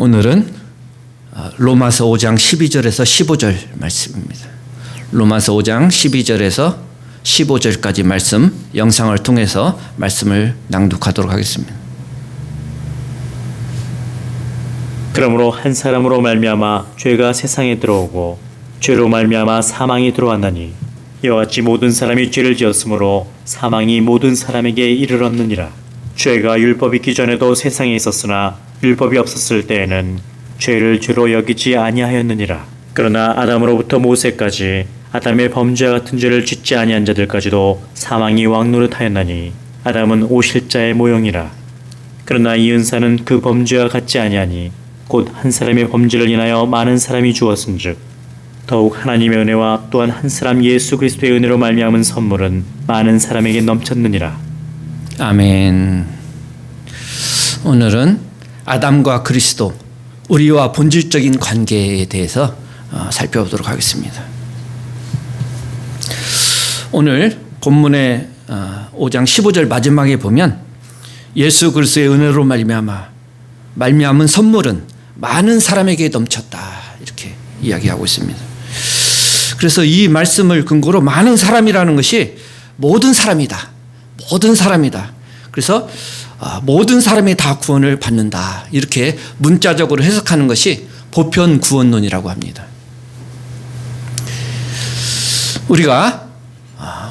오늘은 로마서 5장 12절에서 15절 말씀입니다. 로마서 5장 12절에서 15절까지 말씀, 영상을 통해서 말씀을 낭독하도록 하겠습니다. 그러므로 한 사람으로 말미암아 죄가 세상에 들어오고 죄로 말미암아 사망이 들어왔나니 이와 같이 모든 사람이 죄를 지었으므로 사망이 모든 사람에게 이르렀느니라. 죄가 율법이 있기 전에도 세상에 있었으나 율법이 없었을 때에는 죄를 죄로 여기지 아니하였느니라. 그러나 아담으로부터 모세까지 아담의 범죄와 같은 죄를 짓지 아니한 자들까지도 사망이 왕노릇하였나니 아담은 오실 자의 모형이라. 그러나 이 은사는 그 범죄와 같지 아니하니 곧 한 사람의 범죄를 인하여 많은 사람이 죽었은즉 더욱 하나님의 은혜와 또한 한 사람 예수 그리스도의 은혜로 말미암은 선물은 많은 사람에게 넘쳤느니라. 아멘. 오늘은 아담과 그리스도, 우리와 본질적인 관계에 대해서 살펴보도록 하겠습니다. 오늘 본문의 5장 15절 마지막에 보면 예수 그리스도의 은혜로 말미암은 선물은 많은 사람에게 넘쳤다, 이렇게 이야기하고 있습니다. 그래서 이 말씀을 근거로 많은 사람이라는 것이 모든 사람이다. 모든 사람이다. 그래서 모든 사람이 다 구원을 받는다, 이렇게 문자적으로 해석하는 것이 보편 구원론이라고 합니다. 우리가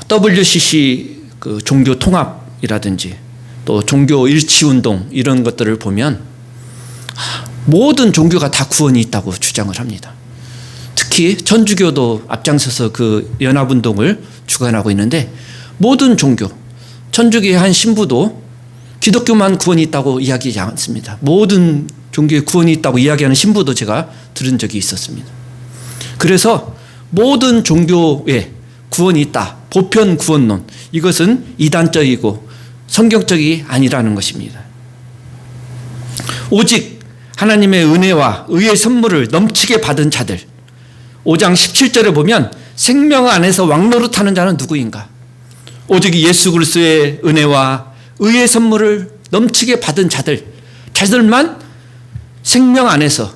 WCC 그 종교 통합이라든지 또 종교 일치 운동 이런 것들을 보면 모든 종교가 다 구원이 있다고 주장을 합니다. 특히 천주교도 앞장서서 그 연합운동을 주관하고 있는데, 모든 종교, 천주교의 한 신부도 기독교만 구원이 있다고 이야기하지 않습니다. 모든 종교에 구원이 있다고 이야기하는 신부도 제가 들은 적이 있었습니다. 그래서 모든 종교에 구원이 있다, 보편 구원론, 이것은 이단적이고 성경적이 아니라는 것입니다. 오직 하나님의 은혜와 의의 선물을 넘치게 받은 자들, 5장 17절에 보면 생명 안에서 왕노릇하는 자는 누구인가? 오직 예수 그리스도의 은혜와 의의 선물을 넘치게 받은 자들만 생명 안에서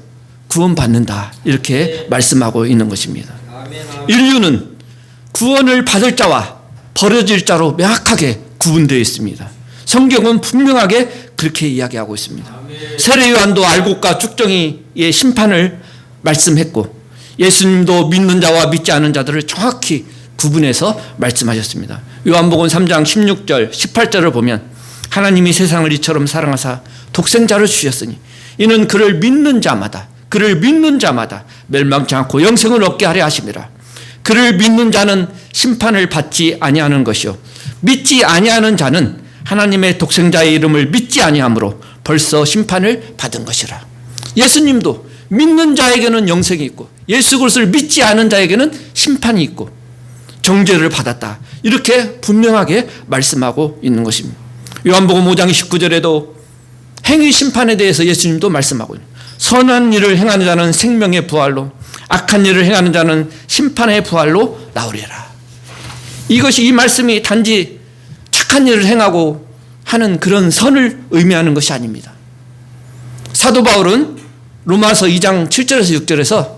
구원받는다, 이렇게 말씀하고 있는 것입니다. 인류는 구원을 받을 자와 버려질 자로 명확하게 구분되어 있습니다. 성경은 분명하게 그렇게 이야기하고 있습니다. 세례요한도 알곡과 쭉정이의 심판을 말씀했고, 예수님도 믿는 자와 믿지 않는 자들을 정확히 구분해서 말씀하셨습니다. 요한복음 3장 16절 18절을 보면 하나님이 세상을 이처럼 사랑하사 독생자를 주셨으니 이는 그를 믿는 자마다 멸망치 않고 영생을 얻게 하려 하심이라. 그를 믿는 자는 심판을 받지 아니하는 것이요 믿지 아니하는 자는 하나님의 독생자의 이름을 믿지 아니하므로 벌써 심판을 받은 것이라. 예수님도 믿는 자에게는 영생이 있고 예수 그리스도를 믿지 않은 자에게는 심판이 있고 정죄를 받았다, 이렇게 분명하게 말씀하고 있는 것입니다. 요한복음 5장 19절에도 행위 심판에 대해서 예수님도 말씀하고 있습니다. 선한 일을 행하는 자는 생명의 부활로, 악한 일을 행하는 자는 심판의 부활로 나오리라. 이 말씀이 단지 착한 일을 행하고 하는 그런 선을 의미하는 것이 아닙니다. 사도 바울은 로마서 2장 7절에서 6절에서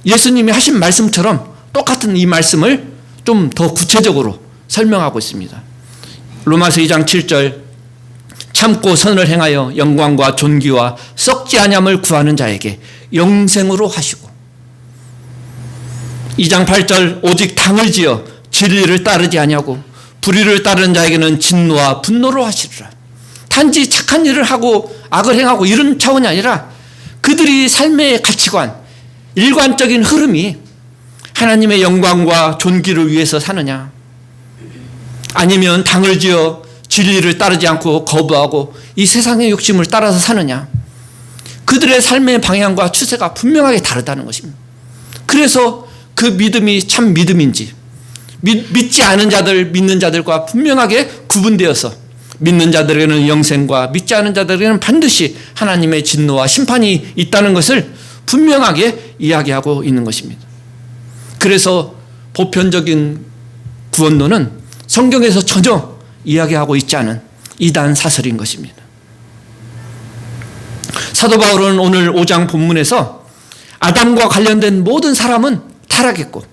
예수님이 하신 말씀처럼 똑같은 이 말씀을 좀 더 구체적으로 설명하고 있습니다. 로마서 2장 7절, 참고 선을 행하여 영광과 존귀와 썩지 아니함을 구하는 자에게 영생으로 하시고, 2장 8절, 오직 당을 지어 진리를 따르지 아니하고 불의를 따르는 자에게는 진노와 분노로 하시리라. 단지 착한 일을 하고 악을 행하고 이런 차원이 아니라 그들이 삶의 가치관, 일관적인 흐름이 하나님의 영광과 존귀를 위해서 사느냐, 아니면 당을 지어 진리를 따르지 않고 거부하고 이 세상의 욕심을 따라서 사느냐, 그들의 삶의 방향과 추세가 분명하게 다르다는 것입니다. 그래서 그 믿음이 참 믿음인지, 믿지 않은 자들, 믿는 자들과 분명하게 구분되어서 믿는 자들에게는 영생과 믿지 않은 자들에게는 반드시 하나님의 진노와 심판이 있다는 것을 분명하게 이야기하고 있는 것입니다. 그래서 보편적인 구원론은 성경에서 전혀 이야기하고 있지 않은 이단 사설인 것입니다. 사도 바울은 오늘 5장 본문에서 아담과 관련된 모든 사람은 타락했고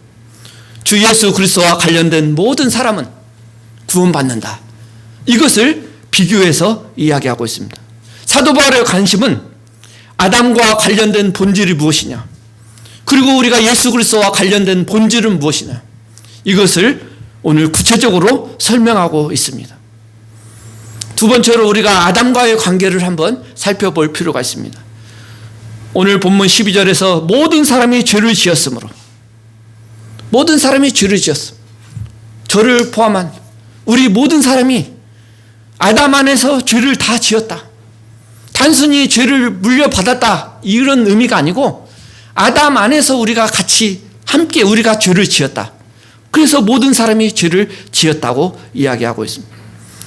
주 예수 그리스도와 관련된 모든 사람은 구원받는다. 이것을 비교해서 이야기하고 있습니다. 사도 바울의 관심은 아담과 관련된 본질이 무엇이냐, 그리고 우리가 예수 그리스도와 관련된 본질은 무엇이냐, 이것을 오늘 구체적으로 설명하고 있습니다. 두 번째로 우리가 아담과의 관계를 한번 살펴볼 필요가 있습니다. 오늘 본문 12절에서 모든 사람이 죄를 지었으므로, 모든 사람이 죄를 지었어. 저를 포함한 우리 모든 사람이 아담 안에서 죄를 다 지었다. 단순히 죄를 물려받았다 이런 의미가 아니고 아담 안에서 우리가 같이 함께 우리가 죄를 지었다. 그래서 모든 사람이 죄를 지었다고 이야기하고 있습니다.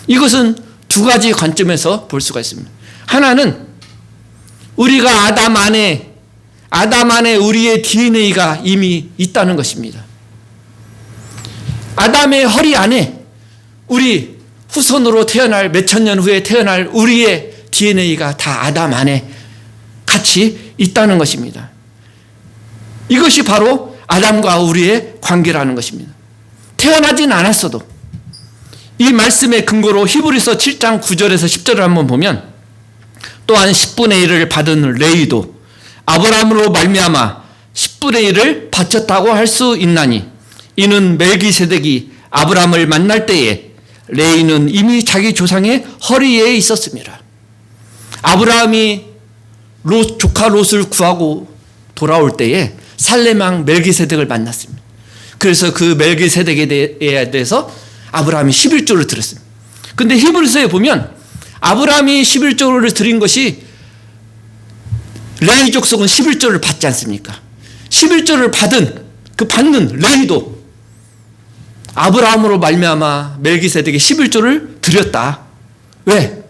이것은 두 가지 관점에서 볼 수가 있습니다. 하나는 우리가 아담 안에 우리의 DNA가 이미 있다는 것입니다. 아담의 허리 안에 우리 후손으로 태어날 몇천 년 후에 태어날 우리의 DNA가 다 아담 안에 같이 있다는 것입니다. 이것이 바로 아담과 우리의 관계라는 것입니다. 태어나진 않았어도 이 말씀의 근거로 히브리서 7장 9절에서 10절을 한번 보면, 또한 10분의 1을 받은 레위도 아브라함으로 말미암아 10분의 1을 바쳤다고 할 수 있나니, 이는 멜기세덱이 아브라함을 만날 때에 레위는 이미 자기 조상의 허리에 있었습니다. 아브라함이 조카 롯을 구하고 돌아올 때에 살레망 멜기세덱을 만났습니다. 그래서 그 멜기세덱에 대해서 아브라함이 11조를 드렸습니다. 근데 히브리서에 보면 아브라함이 11조를 드린 것이, 레위 족속은 11조를 받지 않습니까? 11조를 받는 레위도 아브라함으로 말미암아 멜기세덱에 11조를 드렸다. 왜?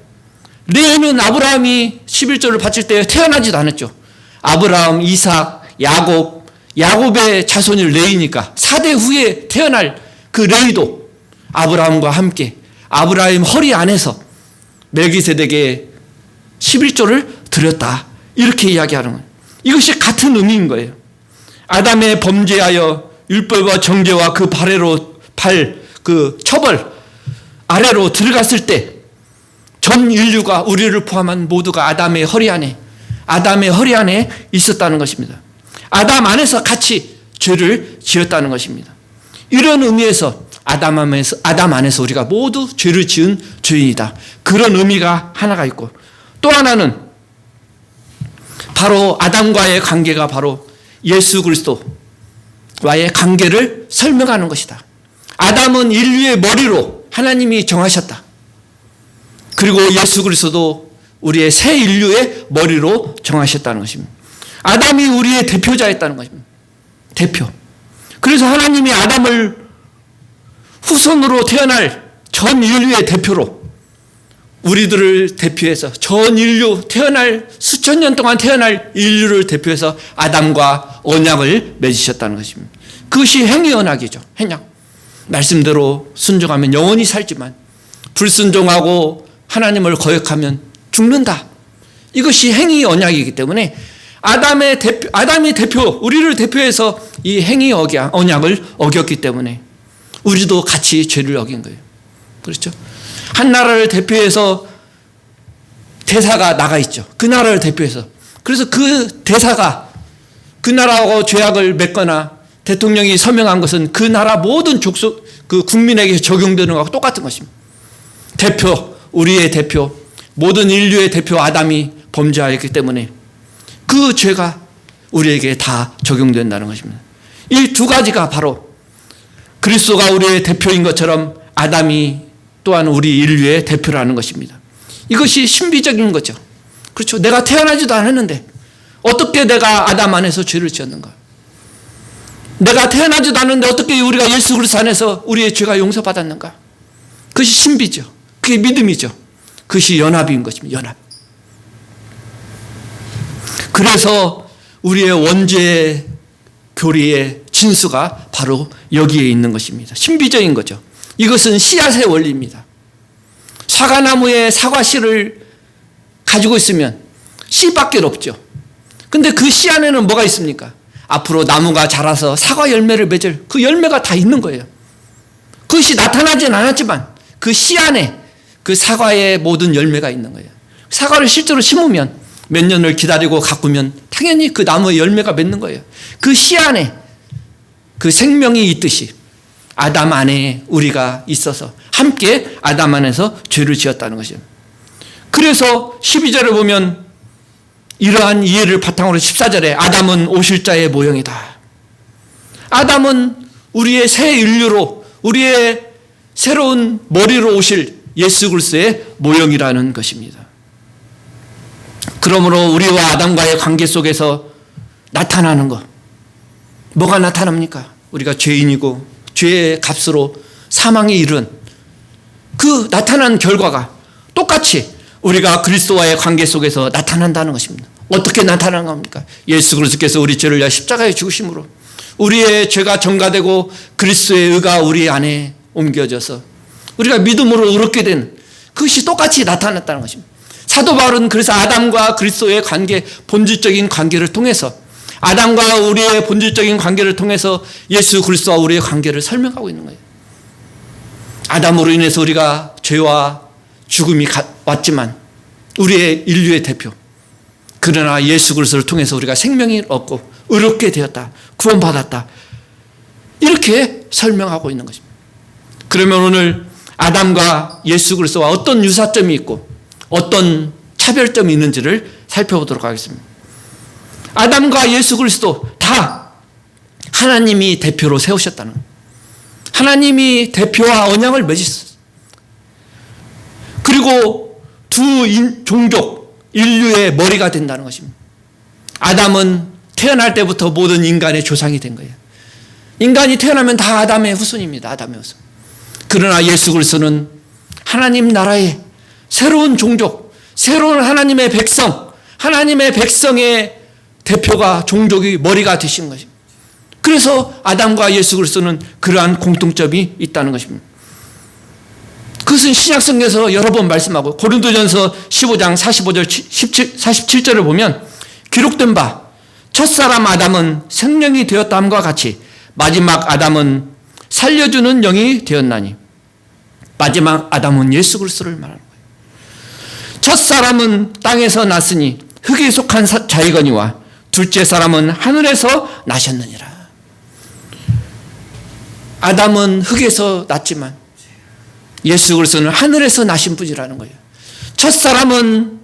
레위는 아브라함이 11조를 바칠 때 태어나지도 않았죠. 아브라함, 이삭, 야곱의 자손이 레위니까 4대 후에 태어날 그 레위도 아브라함과 함께 아브라함 허리 안에서 멜기세덱에 11조를 드렸다. 이렇게 이야기하는 거예요. 이것이 같은 의미인 거예요. 아담의 범죄하여 율법과 정죄와 그 처벌 아래로 들어갔을 때 전 인류가, 우리를 포함한 모두가 아담의 허리 안에 있었다는 것입니다. 아담 안에서 같이 죄를 지었다는 것입니다. 이런 의미에서 아담 안에서 우리가 모두 죄를 지은 죄인이다. 그런 의미가 하나가 있고, 또 하나는 바로 아담과의 관계가 바로 예수 그리스도와의 관계를 설명하는 것이다. 아담은 인류의 머리로 하나님이 정하셨다. 그리고 예수 그리스도도 우리의 새 인류의 머리로 정하셨다는 것입니다. 아담이 우리의 대표자였다는 것입니다. 대표. 그래서 하나님이 아담을 후손으로 태어날 전 인류의 대표로, 우리들을 대표해서 전 인류 수천 년 동안 태어날 인류를 대표해서 아담과 언약을 맺으셨다는 것입니다. 그것이 행위 언약이죠. 행약. 말씀대로 순종하면 영원히 살지만 불순종하고 하나님을 거역하면 죽는다. 이것이 행위 언약이기 때문에 아담이 우리를 대표해서 이 행위 언약을 어겼기 때문에 우리도 같이 죄를 어긴 거예요. 그렇죠? 한 나라를 대표해서 대사가 나가 있죠. 그 나라를 대표해서. 그래서 그 대사가 그 나라하고 죄악을 맺거나 대통령이 서명한 것은 그 나라 모든 국민에게 적용되는 것과 똑같은 것입니다. 우리의 대표, 모든 인류의 대표 아담이 범죄하였기 때문에 그 죄가 우리에게 다 적용된다는 것입니다. 이 두 가지가 바로 그리스도가 우리의 대표인 것처럼 아담이 또한 우리 인류의 대표라는 것입니다. 이것이 신비적인 거죠. 그렇죠. 내가 태어나지도 않았는데 어떻게 내가 아담 안에서 죄를 지었는가? 내가 태어나지도 않았는데 어떻게 우리가 예수 그리스도 안에서 우리의 죄가 용서받았는가? 그것이 신비죠. 그게 믿음이죠. 그것이 연합인 것입니다. 연합. 그래서 우리의 원죄 교리의 진수가 바로 여기에 있는 것입니다. 신비적인 거죠. 이것은 씨앗의 원리입니다. 사과나무에 사과씨를 가지고 있으면 씨밖에 없죠. 근데 그 씨 안에는 뭐가 있습니까? 앞으로 나무가 자라서 사과 열매를 맺을 그 열매가 다 있는 거예요. 그것이 나타나진 않았지만 그 씨 안에 그 사과의 모든 열매가 있는 거예요. 사과를 실제로 심으면 몇 년을 기다리고 가꾸면 당연히 그 나무의 열매가 맺는 거예요. 그 씨 안에 그 생명이 있듯이 아담 안에 우리가 있어서 함께 아담 안에서 죄를 지었다는 것이에요. 그래서 12절을 보면 이러한 이해를 바탕으로 14절에 아담은 오실자의 모형이다. 아담은 우리의 새 인류로 우리의 새로운 머리로 오실 예수 그리스도의 모형이라는 것입니다. 그러므로 우리와 아담과의 관계 속에서 나타나는 것, 뭐가 나타납니까? 우리가 죄인이고 죄의 값으로 사망에 이른 그 나타난 결과가 똑같이 우리가 그리스도와의 관계 속에서 나타난다는 것입니다. 어떻게 나타나는 겁니까? 예수 그리스도께서 우리 죄를 위하여 십자가에 죽으심으로 우리의 죄가 전가되고 그리스도의 의가 우리 안에 옮겨져서 우리가 믿음으로 의롭게 된 그것이 똑같이 나타났다는 것입니다. 사도 바울은 그래서 아담과 그리스도의 관계, 본질적인 관계를 통해서 아담과 우리의 본질적인 관계를 통해서 예수 그리스도와 우리의 관계를 설명하고 있는 거예요. 아담으로 인해서 우리가 죄와 죽음이 왔지만 우리의 인류의 대표, 그러나 예수 그리스도를 통해서 우리가 생명이 얻고 의롭게 되었다, 구원받았다, 이렇게 설명하고 있는 것입니다. 그러면 오늘 아담과 예수 그리스도와 어떤 유사점이 있고 어떤 차별점이 있는지를 살펴보도록 하겠습니다. 아담과 예수 그리스도 다 하나님이 대표로 세우셨다는 거예요. 하나님이 대표와 언약을 맺으셨어요. 그리고 두 종족, 인류의 머리가 된다는 것입니다. 아담은 태어날 때부터 모든 인간의 조상이 된 거예요. 인간이 태어나면 다 아담의 후손입니다. 아담의 후손. 그러나 예수 그리스도는 하나님 나라의 새로운 종족, 새로운 하나님의 백성, 하나님의 백성의 대표가 종족이 머리가 되신 것입니다. 그래서 아담과 예수 그리스도는 그러한 공통점이 있다는 것입니다. 그것은 신약성경에서 여러 번 말씀하고 고린도전서 15장 45절 47절을 보면 기록된 바 첫사람 아담은 생명이 되었다함과 같이 마지막 아담은 살려주는 영이 되었나니 마지막 아담은 예수 그리스도를 말하는 거예요. 첫사람은 땅에서 났으니 흙에 속한 자이거니와 둘째 사람은 하늘에서 나셨느니라. 아담은 흙에서 났지만 예수 그리스도는 하늘에서 나신 분이라는 거예요. 첫사람은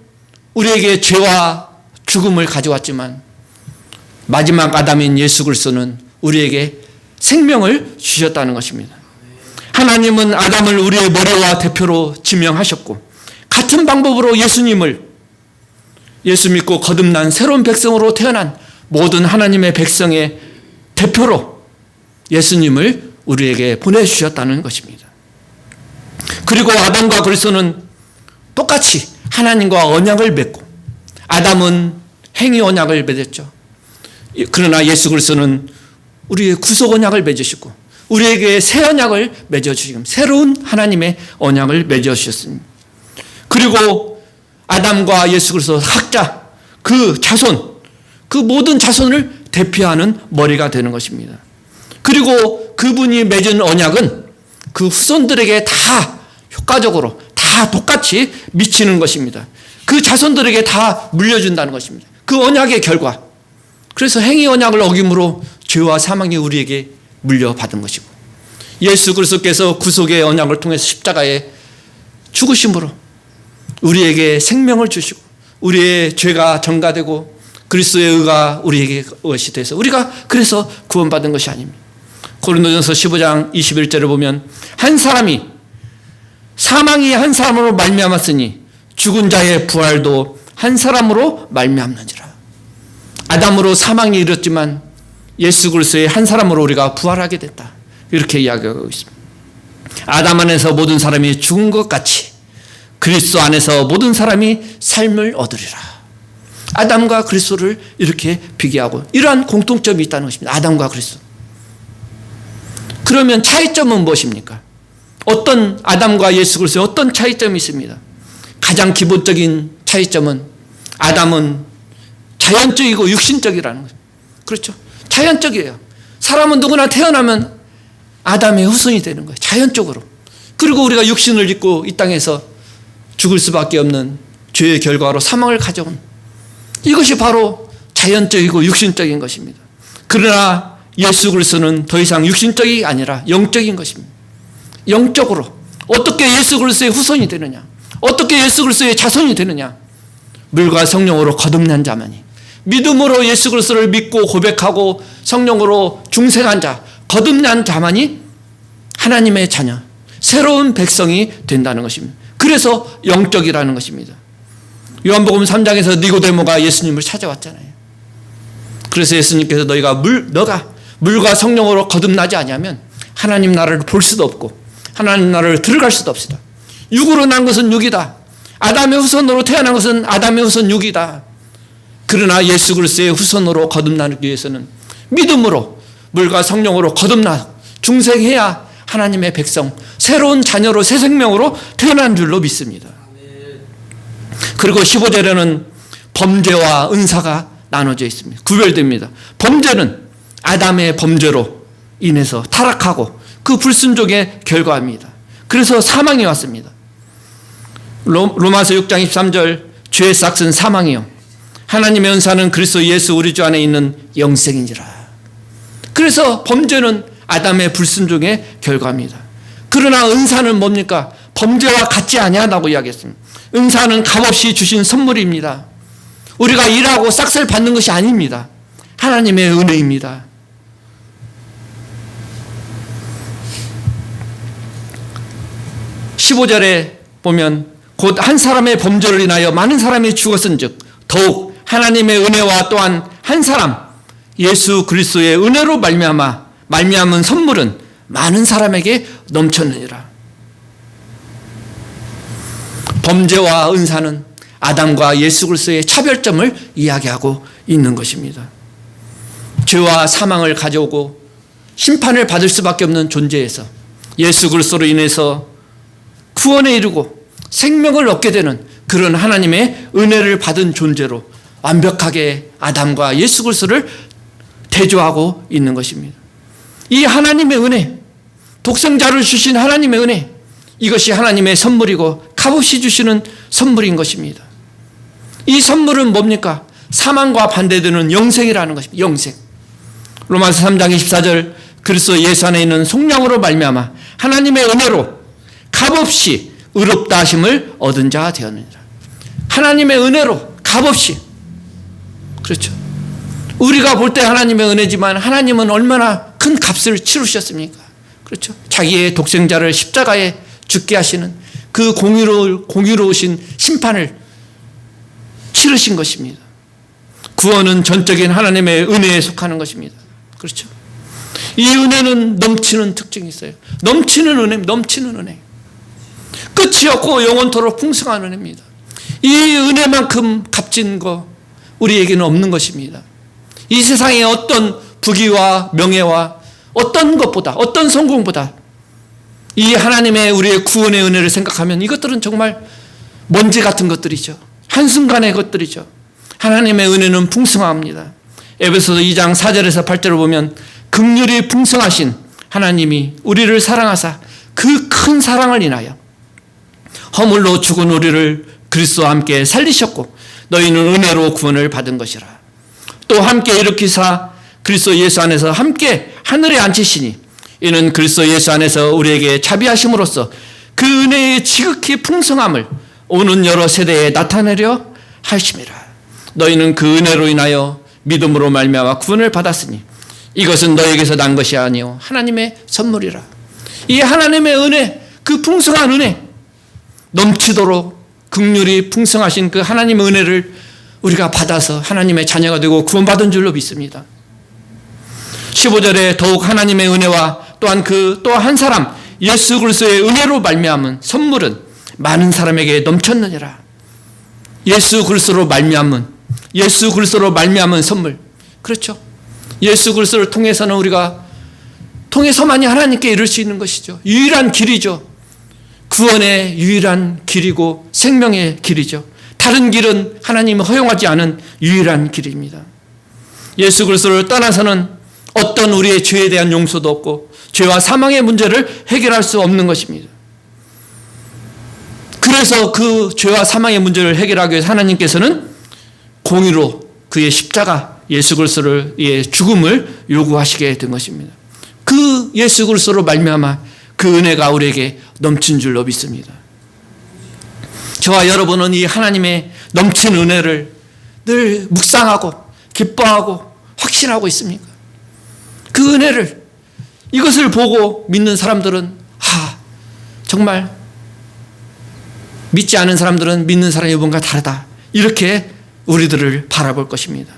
우리에게 죄와 죽음을 가져왔지만 마지막 아담인 예수 그리스도는 우리에게 생명을 주셨다는 것입니다. 하나님은 아담을 우리의 머리와 대표로 지명하셨고 같은 방법으로 예수 믿고 거듭난 새로운 백성으로 태어난 모든 하나님의 백성의 대표로 예수님을 우리에게 보내주셨다는 것입니다. 그리고 아담과 그리스도는 똑같이 하나님과 언약을 맺고 아담은 행위 언약을 맺었죠. 그러나 예수 그리스도는 우리의 구속 언약을 맺으시고 우리에게 새 언약을 맺어주시고 새로운 하나님의 언약을 맺어주셨습니다. 그리고 아담과 예수 그리스도 학자, 그 자손, 그 모든 자손을 대표하는 머리가 되는 것입니다. 그리고 그분이 맺은 언약은 그 후손들에게 다 효과적으로 다 똑같이 미치는 것입니다. 그 자손들에게 다 물려준다는 것입니다. 그 언약의 결과. 그래서 행위 언약을 어김으로 죄와 사망이 우리에게 물려받은 것이고 예수 그리스도께서 구속의 언약을 통해서 십자가에 죽으심으로 우리에게 생명을 주시고 우리의 죄가 전가되고 그리스도의 의가 우리에게 것이 돼서 우리가 그래서 구원받은 것이 아닙니다. 고린도전서 15장 21절을 보면 한 사람이 사망이 한 사람으로 말미암았으니 죽은 자의 부활도 한 사람으로 말미암는지라. 아담으로 사망이 이르렀지만 예수 그리스도의 한 사람으로 우리가 부활하게 됐다. 이렇게 이야기하고 있습니다. 아담 안에서 모든 사람이 죽은 것 같이 그리스도 안에서 모든 사람이 삶을 얻으리라. 아담과 그리스도를 이렇게 비교하고 이러한 공통점이 있다는 것입니다. 아담과 그리스도. 그러면 차이점은 무엇입니까? 어떤 아담과 예수 그리스도의 어떤 차이점이 있습니다. 가장 기본적인 차이점은 아담은 자연적이고 육신적이라는 거죠. 그렇죠. 자연적이에요. 사람은 누구나 태어나면 아담의 후손이 되는 거예요. 자연적으로. 그리고 우리가 육신을 입고 이 땅에서 죽을 수밖에 없는 죄의 결과로 사망을 가져온, 이것이 바로 자연적이고 육신적인 것입니다. 그러나 예수 그리스도는 더 이상 육신적이 아니라 영적인 것입니다. 영적으로 어떻게 예수 그리스도의 후손이 되느냐, 어떻게 예수 그리스도의 자손이 되느냐, 물과 성령으로 거듭난 자만이, 믿음으로 예수 그리스도를 믿고 고백하고 성령으로 중생한 자, 거듭난 자만이 하나님의 자녀, 새로운 백성이 된다는 것입니다. 그래서 영적이라는 것입니다. 요한복음 3장에서 니고데모가 예수님을 찾아왔잖아요. 그래서 예수님께서 너가 물과 성령으로 거듭나지 않으면 하나님 나라를 볼 수도 없고 하나님 나라를 들어갈 수도 없다. 육으로 난 것은 육이다. 아담의 후손으로 태어난 것은 아담의 후손 육이다. 그러나 예수 그리스도의 후손으로 거듭나기 위해서는 믿음으로 물과 성령으로 거듭나 중생해야 하나님의 백성, 새로운 자녀로 새 생명으로 태어난 줄로 믿습니다. 그리고 15절에는 범죄와 은사가 나눠져 있습니다. 구별됩니다. 범죄는 아담의 범죄로 인해서 타락하고 그 불순종의 결과입니다. 그래서 사망이 왔습니다. 로마서 6장 23절, 죄의 삭은 사망이요 하나님의 은사는 그리스도 예수 우리 주 안에 있는 영생이니라. 그래서 범죄는 아담의 불순종의 결과입니다. 그러나 은사는 뭡니까? 범죄와 같지 아니하다고 이야기했습니다. 은사는 값없이 주신 선물입니다. 우리가 일하고 싹쓸 받는 것이 아닙니다. 하나님의 은혜입니다. (15절에) 보면 곧 한 사람의 범죄를 인하여 많은 사람이 죽었은즉 더욱 하나님의 은혜와 또한 한 사람 예수 그리스도의 은혜로 말미암은 선물은 많은 사람에게 넘쳤느니라. 범죄와 은사는 아담과 예수 그리스도의 차별점을 이야기하고 있는 것입니다. 죄와 사망을 가져오고 심판을 받을 수밖에 없는 존재에서 예수 그리스도로 인해서 구원에 이르고 생명을 얻게 되는 그런 하나님의 은혜를 받은 존재로 완벽하게 아담과 예수 그리스도를 대조하고 있는 것입니다. 이 하나님의 은혜, 독생자를 주신 하나님의 은혜, 이것이 하나님의 선물이고 값없이 주시는 선물인 것입니다. 이 선물은 뭡니까? 사망과 반대되는 영생이라는 것입니다. 영생. 로마서 3장 24절, 그리스도 예수 안에 있는 속량으로 말미암아 하나님의 은혜로 값없이 의롭다 하심을 얻은 자가 되었느니라. 하나님의 은혜로 값없이. 그렇죠. 우리가 볼 때 하나님의 은혜지만 하나님은 얼마나 큰 값을 치르셨습니까? 그렇죠. 자기의 독생자를 십자가에 죽게 하시는 그 공의로우신 심판을 치르신 것입니다. 구원은 전적인 하나님의 은혜에 속하는 것입니다. 그렇죠. 이 은혜는 넘치는 특징이 있어요. 넘치는 은혜, 넘치는 은혜. 끝이 없고 영원토록 풍성한 은혜입니다. 이 은혜만큼 값진 거 우리에게는 없는 것입니다. 이 세상의 어떤 부귀와 명예와 어떤 것보다, 어떤 성공보다 이 하나님의 우리의 구원의 은혜를 생각하면 이것들은 정말 먼지 같은 것들이죠. 한순간의 것들이죠. 하나님의 은혜는 풍성합니다. 에베소서 2장 4절에서 8절을 보면 긍휼이 풍성하신 하나님이 우리를 사랑하사 그 큰 사랑을 인하여 허물로 죽은 우리를 그리스도와 함께 살리셨고 너희는 은혜로 구원을 받은 것이라. 또 함께 일으키사 그리스도 예수 안에서 함께 하늘에 앉히시니 이는 그리스도 예수 안에서 우리에게 자비하심으로써 그 은혜의 지극히 풍성함을 오는 여러 세대에 나타내려 하심이라. 너희는 그 은혜로 인하여 믿음으로 말미암아 구원을 받았으니 이것은 너에게서 난 것이 아니요 하나님의 선물이라. 이 하나님의 은혜, 그 풍성한 은혜, 넘치도록 긍휼이 풍성하신 그 하나님의 은혜를 우리가 받아서 하나님의 자녀가 되고 구원받은 줄로 믿습니다. 15절에 더욱 하나님의 은혜와 또한 그 또 한 사람 예수 그리스도의 은혜로 말미암은 선물은 많은 사람에게 넘쳤느니라. 예수 그리스도로 말미암은 선물. 그렇죠. 예수 그리스도를 통해서는 우리가 통해서만이 하나님께 이룰 수 있는 것이죠. 유일한 길이죠. 구원의 유일한 길이고 생명의 길이죠. 다른 길은 하나님이 허용하지 않은 유일한 길입니다. 예수 그리스도를 떠나서는 어떤 우리의 죄에 대한 용서도 없고 죄와 사망의 문제를 해결할 수 없는 것입니다. 그래서 그 죄와 사망의 문제를 해결하기 위해서 하나님께서는 공의로 그의 십자가 예수 그리스도의 죽음을 요구하시게 된 것입니다. 그 예수 그리스도로 말미암아 그 은혜가 우리에게 넘친 줄로 믿습니다. 저와 여러분은 이 하나님의 넘친 은혜를 늘 묵상하고 기뻐하고 확신하고 있습니까? 그 은혜를, 이것을 보고 믿는 사람들은 정말 믿지 않은 사람들은 믿는 사람이 뭔가 다르다, 이렇게 우리들을 바라볼 것입니다.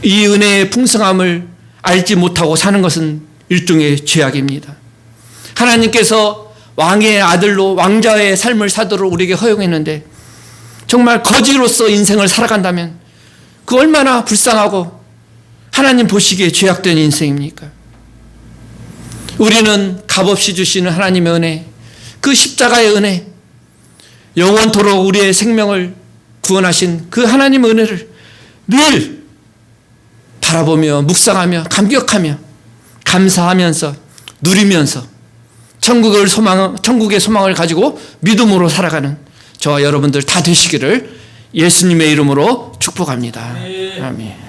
이 은혜의 풍성함을 알지 못하고 사는 것은 일종의 죄악입니다. 하나님께서 왕의 아들로 왕자의 삶을 사도록 우리에게 허용했는데 정말 거지로서 인생을 살아간다면 그 얼마나 불쌍하고 하나님 보시기에 죄악된 인생입니까? 우리는 값없이 주시는 하나님의 은혜, 그 십자가의 은혜, 영원토록 우리의 생명을 구원하신 그 하나님의 은혜를 늘 바라보며 묵상하며 감격하며 감사하면서 누리면서 천국의 소망을 가지고 믿음으로 살아가는 저와 여러분들 다 되시기를 예수님의 이름으로 축복합니다. 아멘.